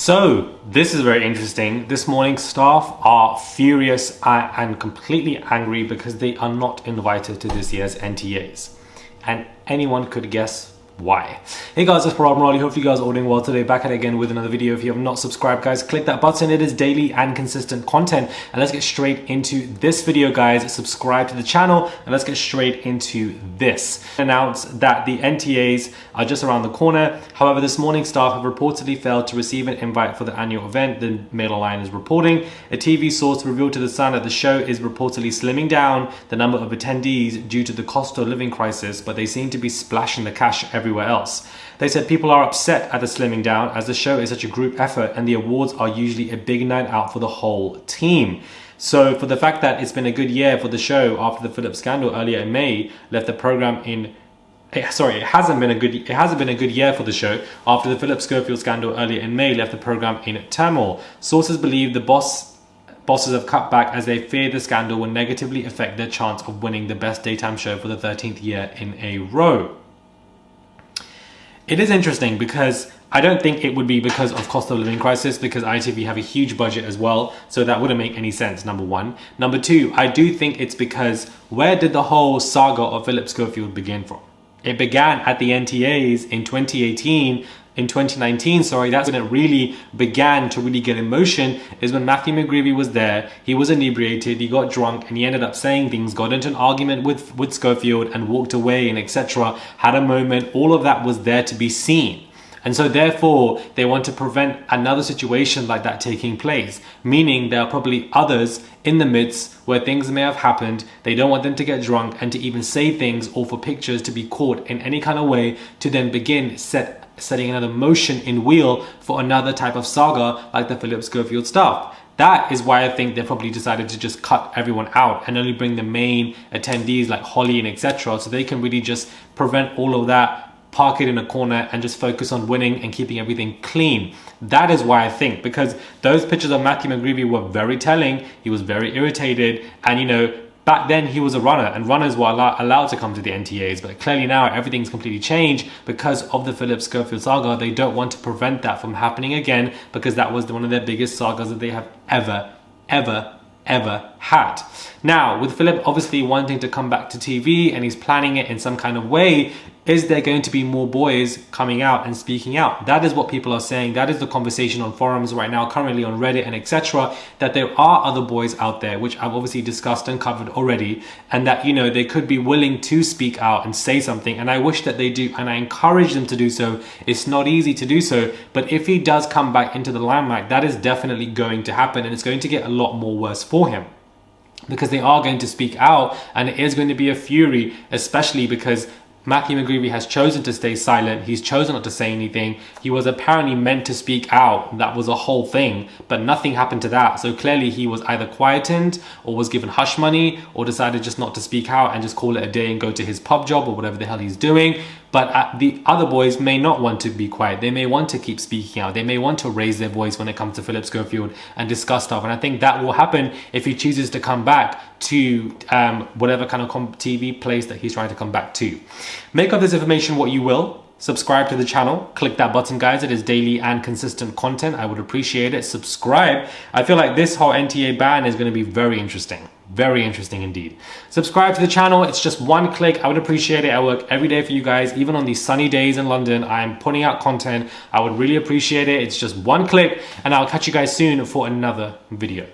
So this is very interesting. This morning, staff are furious and completely angry because they are not invited to this year's NTAs. And anyone could guess why. Hey guys, it's Rob Morali. Hope you guys are all doing well today. Back at it again with another video. If you have not subscribed, guys, click that button. It is daily and consistent content. And let's get straight into this video, guys. Subscribe to the channel and let's get straight into this. Announce that the NTAs are just around the corner. However, this morning staff have reportedly failed to receive an invite for the annual event, the Mail Online is reporting. A TV source revealed to The Sun that the show is reportedly slimming down the number of attendees due to the cost of living crisis, but they seem to be splashing the cash everywhere else. They said people are upset at the slimming down as the show is such a group effort and the awards are usually a big night out for the whole team. So for the fact that it's been a good year for the show after the Phillip scandal earlier in May left the program in it hasn't been a good year for the show after the Phillip scandal earlier in May left the program in turmoil. Sources believe the bosses have cut back as they fear the scandal will negatively affect their chance of winning the best daytime show for the 13th year in a row. It is interesting because I don't think it would be because of cost of living crisis, because ITV have a huge budget as well, so that wouldn't make any sense, number one. Number two, I do think it's because where did the whole saga of Phillip Schofield begin from? It began at the NTAs in 2019, that's when it really began to really get in motion, is when Matthew McGreevy was there. He was inebriated, he got drunk, and he ended up saying things, got into an argument with Schofield and walked away and etc. Had a moment, all of that was there to be seen. And so therefore, they want to prevent another situation like that taking place, meaning there are probably others in the midst where things may have happened. They don't want them to get drunk and to even say things or for pictures to be caught in any kind of way to then begin setting another motion in wheel for another type of saga like the Phillip Schofield stuff. That is why I think they probably decided to just cut everyone out and only bring the main attendees like Holly and etc. so they can really just prevent all of that, park it in a corner and just focus on winning and keeping everything clean. That is why I think, because those pictures of Matthew McGreevy were very telling. He was very irritated, and back then he was a runner and runners were allowed to come to the NTAs, but clearly now everything's completely changed because of the Phillip Schofield saga. They don't want to prevent that from happening again because that was one of their biggest sagas that they have ever had. Now, with Phillip obviously wanting to come back to TV and he's planning it in some kind of way, is there going to be more boys coming out and speaking out? That is what people are saying. That is the conversation on forums right now, currently on Reddit and etc. That there are other boys out there, which I've obviously discussed and covered already, and that, they could be willing to speak out and say something. And I wish that they do, and I encourage them to do so. It's not easy to do so, but if he does come back into the limelight, that is definitely going to happen, and it's going to get a lot more worse for him, because they are going to speak out and it is going to be a fury, especially because Matthew McGreevy has chosen to stay silent. He's chosen not to say anything. He was apparently meant to speak out. That was a whole thing, but nothing happened to that. So clearly he was either quietened or was given hush money or decided just not to speak out and just call it a day and go to his pub job or whatever the hell he's doing. But the other boys may not want to be quiet. They may want to keep speaking out. They may want to raise their voice when it comes to Phillip Schofield and discuss stuff. And I think that will happen if he chooses to come back to whatever kind of TV place that he's trying to come back to. Make of this information what you will. Subscribe to the channel. Click that button, guys. It is daily and consistent content. I would appreciate it. Subscribe. I feel like this whole NTA ban is going to be very interesting. Very interesting indeed. Subscribe to the channel. It's just one click. I would appreciate it. I work every day for you guys. Even on these sunny days in London, I'm putting out content. I would really appreciate it. It's just one click, and I'll catch you guys soon for another video.